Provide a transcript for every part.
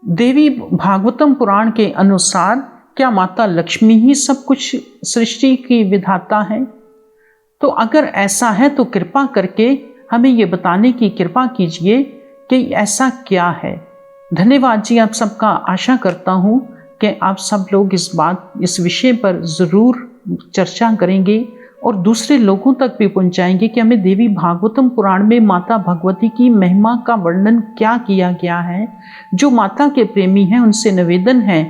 देवी भागवतम पुराण के अनुसार क्या माता लक्ष्मी ही सब कुछ सृष्टि की विधाता है? तो अगर ऐसा है तो कृपा करके हमें ये बताने की कृपा कीजिए कि ऐसा क्या है। धन्यवाद जी आप सबका। आशा करता हूँ कि आप सब लोग इस विषय पर ज़रूर चर्चा करेंगे और दूसरे लोगों तक भी पहुँचाएंगे कि हमें देवी भागवतम पुराण में माता भगवती की महिमा का वर्णन क्या किया गया है। जो माता के प्रेमी हैं उनसे निवेदन है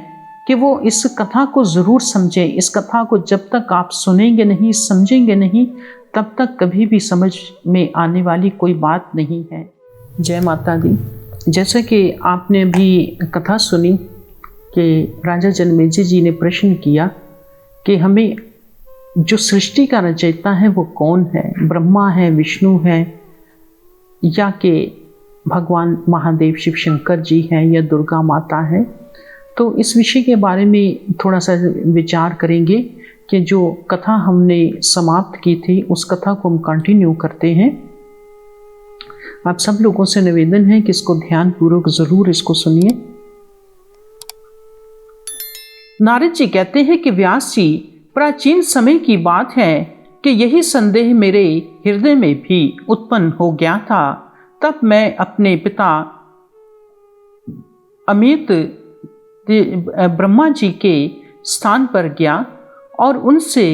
कि वो इस कथा को ज़रूर समझें। इस कथा को जब तक आप सुनेंगे नहीं, समझेंगे नहीं, तब तक कभी भी समझ में आने वाली कोई बात नहीं है। जय माता दी। जैसे कि आपने भी कथा सुनी कि राजा जनमेजय जी ने प्रश्न किया कि हमें जो सृष्टि का रचयिता है वो कौन है, ब्रह्मा है, विष्णु है, या कि भगवान महादेव शिव शंकर जी हैं, या दुर्गा माता है। तो इस विषय के बारे में थोड़ा सा विचार करेंगे कि जो कथा हमने समाप्त की थी उस कथा को हम कंटिन्यू करते हैं। आप सब लोगों से निवेदन है कि इसको ध्यानपूर्वक ज़रूर इसको सुनिए। नारद जी कहते हैं कि व्यास जी, प्राचीन समय की बात है कि यही संदेह मेरे हृदय में भी उत्पन्न हो गया था। तब मैं अपने पिता अमित ब्रह्मा जी के स्थान पर गया और उनसे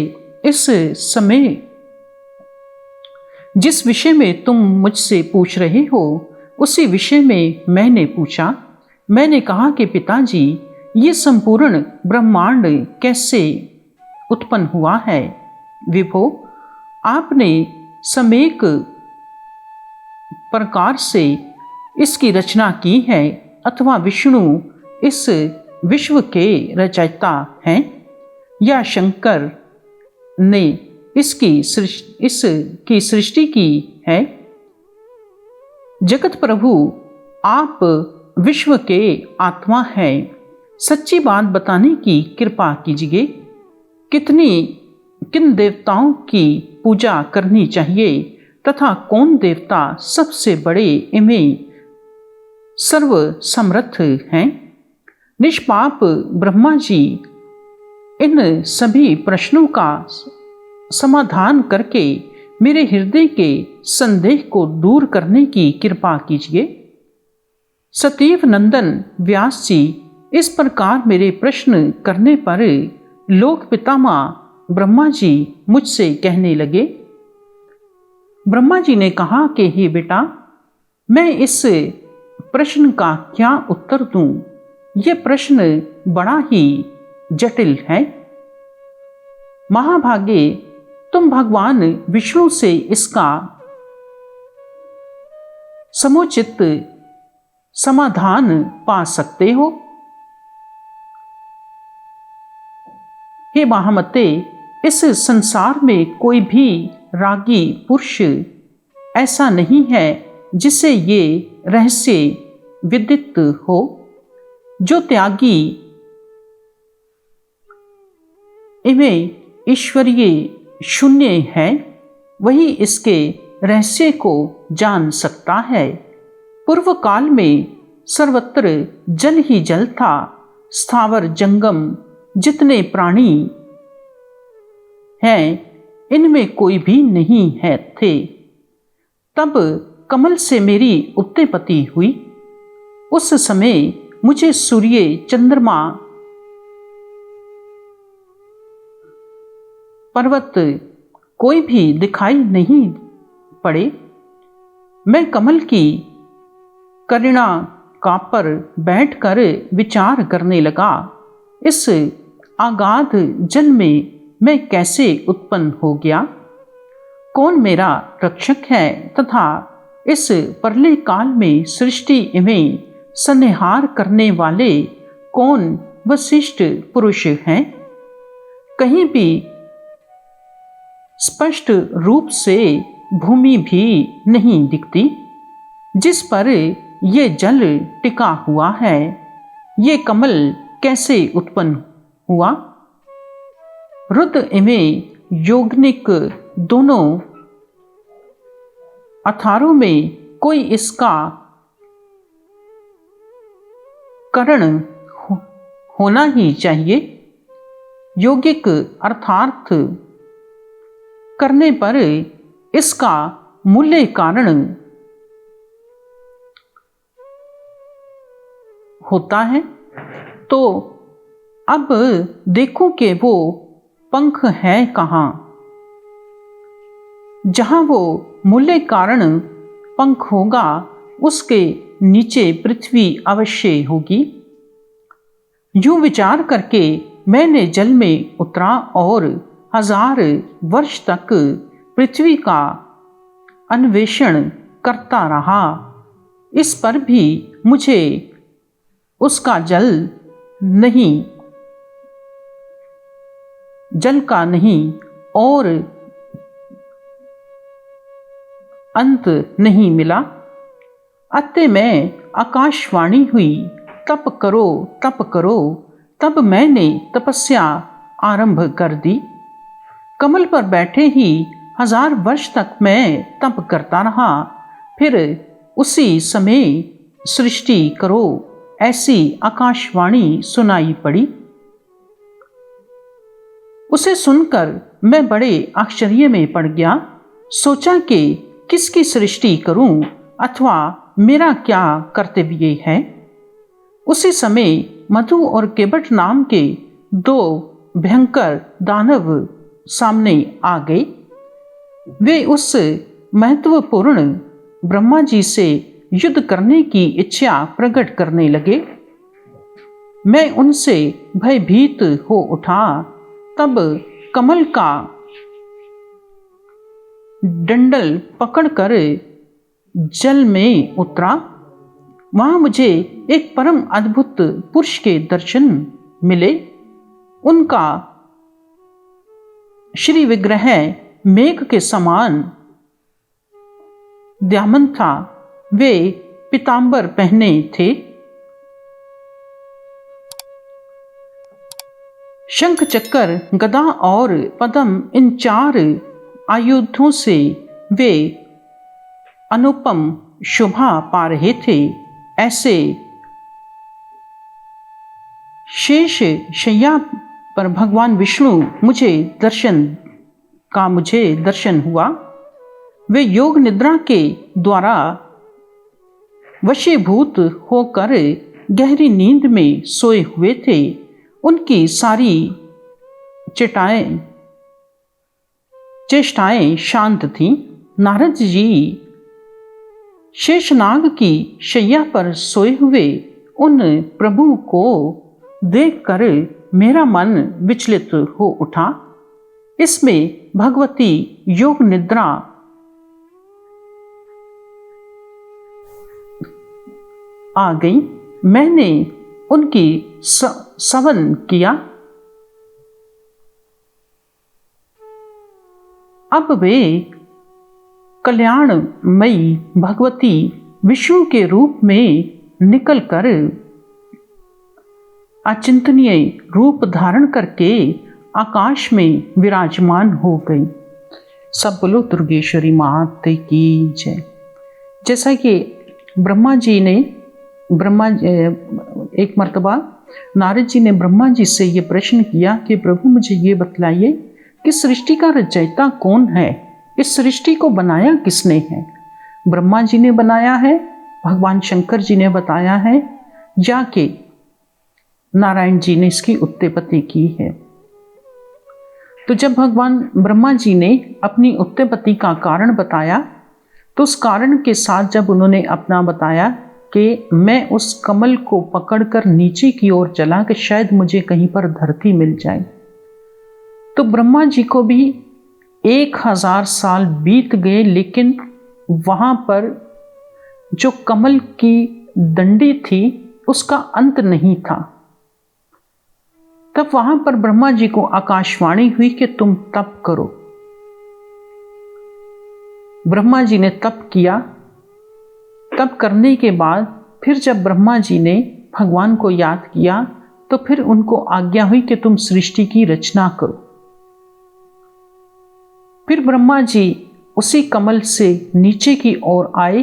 इस समय जिस विषय में तुम मुझसे पूछ रहे हो उसी विषय में मैंने पूछा। मैंने कहा कि पिताजी, ये संपूर्ण ब्रह्मांड कैसे उत्पन्न हुआ है? विभो, आपने समेक प्रकार से इसकी रचना की है अथवा विष्णु इस विश्व के रचयिता हैं या शंकर ने इसकी सृष्टि की है? जगत प्रभु, आप विश्व के आत्मा हैं। सच्ची बात बताने की कृपा कीजिए। किन देवताओं की पूजा करनी चाहिए तथा कौन देवता सबसे बड़े एवं सर्व समर्थ हैं? निष्पाप ब्रह्मा जी, इन सभी प्रश्नों का समाधान करके मेरे हृदय के संदेह को दूर करने की कृपा कीजिए। सतीव नंदन व्यास जी, इस प्रकार मेरे प्रश्न करने पर लोक पितामह ब्रह्मा जी मुझसे कहने लगे। ब्रह्मा जी ने कहा कि हे बेटा, मैं इस प्रश्न का क्या उत्तर दूं? यह प्रश्न बड़ा ही जटिल है। महाभागे, तुम भगवान विष्णु से इसका समुचित समाधान पा सकते हो। हे महामते, इस संसार में कोई भी रागी पुरुष ऐसा नहीं है जिसे ये रहस्य विदित हो। जो त्यागी एवं ईश्वरीय शून्य है वही इसके रहस्य को जान सकता है। पूर्व काल में सर्वत्र जल ही जल था। स्थावर जंगम जितने प्राणी हैं इनमें कोई भी नहीं है थे। तब कमल से मेरी उत्पत्ति हुई। उस समय मुझे सूर्य, चंद्रमा, पर्वत कोई भी दिखाई नहीं पड़े। मैं कमल की करीना का पर बैठकर विचार करने लगा। इस अगाध जल में मैं कैसे उत्पन्न हो गया? कौन मेरा रक्षक है तथा इस प्रलय काल में सृष्टि एवं संहार करने वाले कौन वशिष्ठ पुरुष हैं? कहीं भी स्पष्ट रूप से भूमि भी नहीं दिखती जिस पर ये जल टिका हुआ है। ये कमल कैसे उत्पन्न हुआ? रुद्र एवं यौगिक दोनों अथारों में कोई इसका करण होना ही चाहिए। यौगिक अर्थार्थ करने पर इसका मूल्य कारण होता है। तो अब देखो कि वो पंख है कहाँ। जहाँ वो मूल्य कारण पंख होगा उसके नीचे पृथ्वी अवश्य होगी। यूं विचार करके मैंने जल में उतरा और 1000 वर्ष तक पृथ्वी का अन्वेषण करता रहा। इस पर भी मुझे उसका जल का नहीं और अंत नहीं मिला। अतः मैं आकाशवाणी हुई, तप करो तप करो। तब मैंने तपस्या आरंभ कर दी। कमल पर बैठे ही 1000 वर्ष तक मैं तप करता रहा। फिर उसी समय सृष्टि करो, ऐसी आकाशवाणी सुनाई पड़ी। उसे सुनकर मैं बड़े आश्चर्य में पड़ गया। सोचा कि किसकी सृष्टि करूं अथवा मेरा क्या कर्तव्य है। उसी समय मधु और केवट नाम के 2 भयंकर दानव सामने आ गए। वे उस महत्वपूर्ण ब्रह्मा जी से युद्ध करने की इच्छा प्रकट करने लगे। मैं उनसे भयभीत हो उठा। तब कमल का डंडल पकड़कर जल में उतरा। वहां मुझे एक परम अद्भुत पुरुष के दर्शन मिले। उनका श्री विग्रह मेघ के समान द्यामन था। वे पीतांबर पहने थे। शंख चक्र गदा और पद्म इन 4 आयुधों से वे अनुपम शोभा पा रहे थे। ऐसे शेष शैया पर भगवान विष्णु मुझे दर्शन हुआ। वे योग निद्रा के द्वारा वशीभूत होकर गहरी नींद में सोए हुए थे। उनकी सारी चेष्टाएं शांत थीं। नारद जी शेषनाग की शैया पर सोए हुए उन प्रभु को देखकर मेरा मन विचलित हो उठा। इसमें भगवती योग निद्रा आ गई। मैंने उनकी सवन किया। अब वे कल्याणमयी भगवती विष्णु के रूप में निकलकर अचिंतनीय रूप धारण करके आकाश में विराजमान हो गई। सब बोलो दुर्गेश्वरी माते की जय। जैसा कि एक मर्तबा नारद जी ने ब्रह्मा जी से ये प्रश्न किया कि प्रभु मुझे ये बतलाइए कि सृष्टि का रचयिता कौन है, इस सृष्टि को बनाया किसने है। ब्रह्मा जी ने बनाया है, भगवान शंकर जी ने बताया है, या कि नारायण जी ने इसकी उत्पत्ति की है। तो जब भगवान ब्रह्मा जी ने अपनी उत्पत्ति का कारण बताया तो उस कारण के साथ जब उन्होंने अपना बताया कि मैं उस कमल को पकड़कर नीचे की ओर चला कि शायद मुझे कहीं पर धरती मिल जाए, तो ब्रह्मा जी को भी 1000 साल बीत गए, लेकिन वहां पर जो कमल की डंडी थी उसका अंत नहीं था। तब वहां पर ब्रह्मा जी को आकाशवाणी हुई कि तुम तप करो। ब्रह्मा जी ने तप किया। तप करने के बाद फिर जब ब्रह्मा जी ने भगवान को याद किया तो फिर उनको आज्ञा हुई कि तुम सृष्टि की रचना करो। फिर ब्रह्मा जी उसी कमल से नीचे की ओर आए,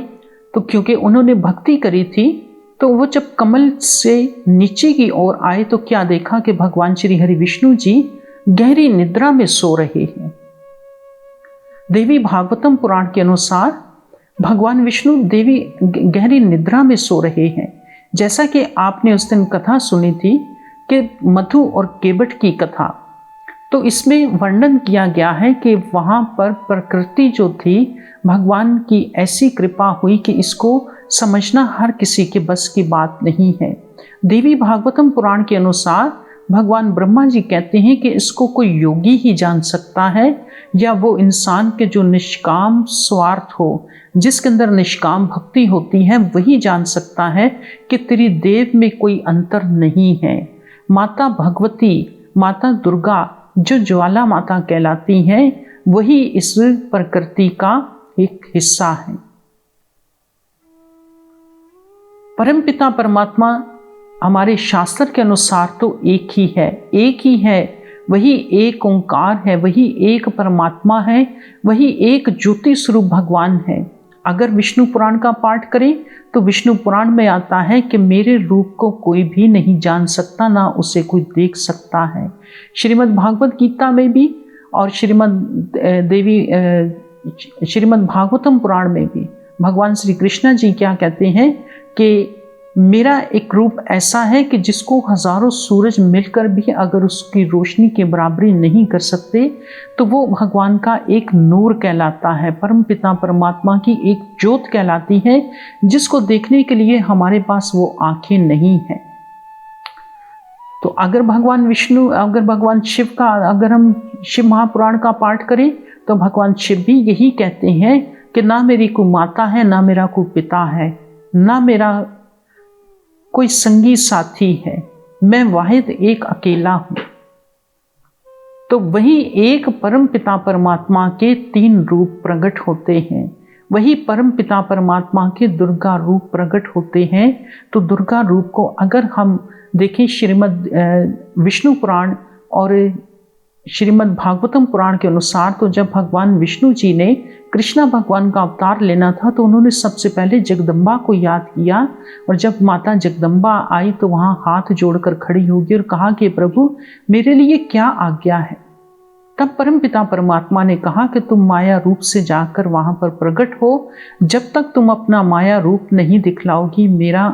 तो क्योंकि उन्होंने भक्ति करी थी तो वो जब कमल से नीचे की ओर आए तो क्या देखा कि भगवान श्री हरि विष्णु जी गहरी निद्रा में सो रहे हैं। देवी भागवतम पुराण के अनुसार भगवान विष्णु देवी गहरी निद्रा में सो रहे हैं। जैसा कि आपने उस दिन कथा सुनी थी कि मधु और केवट की कथा, तो इसमें वर्णन किया गया है कि वहाँ पर प्रकृति जो थी, भगवान की ऐसी कृपा हुई कि इसको समझना हर किसी के बस की बात नहीं है। देवी भागवतम पुराण के अनुसार भगवान ब्रह्मा जी कहते हैं कि इसको कोई योगी ही जान सकता है, या वो इंसान के जो निष्काम स्वार्थ हो, जिसके अंदर निष्काम भक्ति होती है, वही जान सकता है कि तेरी देव में कोई अंतर नहीं है। माता भगवती, माता दुर्गा जो ज्वाला माता कहलाती हैं, वही इस प्रकृति का एक हिस्सा है। परमपिता परमात्मा हमारे शास्त्र के अनुसार तो एक ही है, वही एक ओंकार है, वही एक परमात्मा है, वही एक ज्योति स्वरूप भगवान है। अगर विष्णु पुराण का पाठ करें तो विष्णु पुराण में आता है कि मेरे रूप को कोई भी नहीं जान सकता, ना उसे कोई देख सकता है। श्रीमद् भागवत गीता में भी और श्रीमद् भागवतम पुराण में भी भगवान श्री कृष्ण जी क्या कहते हैं कि मेरा एक रूप ऐसा है कि जिसको हजारों सूरज मिलकर भी अगर उसकी रोशनी की बराबरी नहीं कर सकते, तो वो भगवान का एक नूर कहलाता है, परमपिता परमात्मा की एक ज्योत कहलाती है, जिसको देखने के लिए हमारे पास वो आंखें नहीं हैं। तो अगर भगवान विष्णु, अगर भगवान शिव का, अगर हम शिव महापुराण का पाठ करें तो भगवान शिव भी यही कहते हैं कि ना मेरी कोई माता है, ना मेरा कोई पिता है, ना मेरा कोई संगी साथी है, मैं वाहिद एक अकेला हूं। तो वही एक परम पिता परमात्मा के 3 रूप प्रकट होते हैं, वही परम पिता परमात्मा के दुर्गा रूप प्रकट होते हैं। तो दुर्गा रूप को अगर हम देखें श्रीमद् विष्णु पुराण और श्रीमद् भागवतम पुराण के अनुसार, तो जब भगवान विष्णु जी ने कृष्णा भगवान का अवतार लेना था तो उन्होंने सबसे पहले जगदम्बा को याद किया, और जब माता जगदम्बा आई तो वहाँ हाथ जोड़कर खड़ी होगी और कहा कि प्रभु मेरे लिए क्या आज्ञा है। तब परमपिता परमात्मा ने कहा कि तुम माया रूप से जाकर वहाँ पर प्रकट हो, जब तक तुम अपना माया रूप नहीं दिखलाओगी मेरा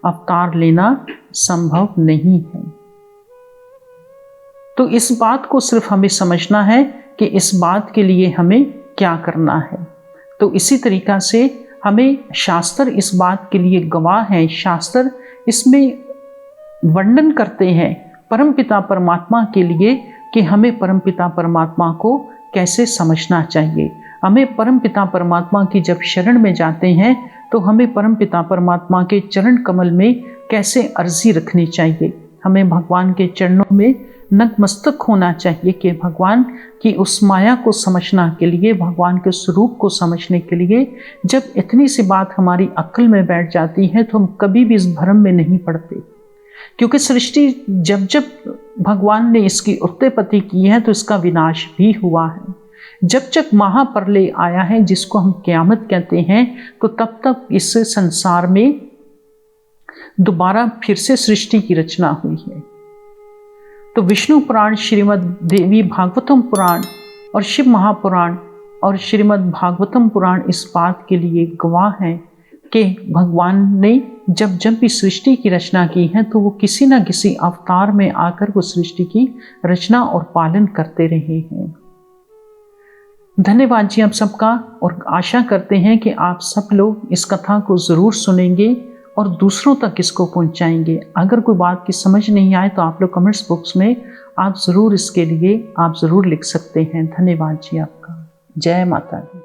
अवतार लेना संभव नहीं है। तो इस बात को सिर्फ हमें समझना है कि इस बात के लिए हमें क्या करना है। तो इसी तरीक़ा से हमें शास्त्र इस बात के लिए गवाह हैं, शास्त्र इसमें वर्णन करते हैं परमपिता परमात्मा के लिए कि हमें परमपिता परमात्मा को कैसे समझना चाहिए। हमें परमपिता परमात्मा की जब शरण में जाते हैं तो हमें परमपिता परमात्मा के चरण कमल में कैसे अर्जी रखनी चाहिए। हमें भगवान के चरणों में नतमस्तक होना चाहिए कि भगवान की उस माया को समझना के लिए, भगवान के स्वरूप को समझने के लिए जब इतनी सी बात हमारी अक्ल में बैठ जाती है तो हम कभी भी इस भ्रम में नहीं पड़ते, क्योंकि सृष्टि जब जब भगवान ने इसकी उत्पत्ति की है तो इसका विनाश भी हुआ है। जब जब महाप्रलय आया है, जिसको हम क़यामत कहते हैं, तो तब तक इस संसार में दोबारा फिर से सृष्टि की रचना हुई है। तो विष्णु पुराण, श्रीमद् देवी भागवतम पुराण और शिव महापुराण और श्रीमद् भागवतम पुराण इस बात के लिए गवाह हैं कि भगवान ने जब जब भी सृष्टि की रचना की है तो वो किसी न किसी अवतार में आकर वो सृष्टि की रचना और पालन करते रहे हैं। धन्यवाद जी आप सबका, और आशा करते हैं कि आप सब लोग इस कथा को ज़रूर सुनेंगे और दूसरों तक इसको पहुंचाएंगे। अगर कोई बात की समझ नहीं आए तो आप लोग कमेंट्स बॉक्स में आप ज़रूर इसके लिए आप ज़रूर लिख सकते हैं। धन्यवाद जी आपका। जय माता दी।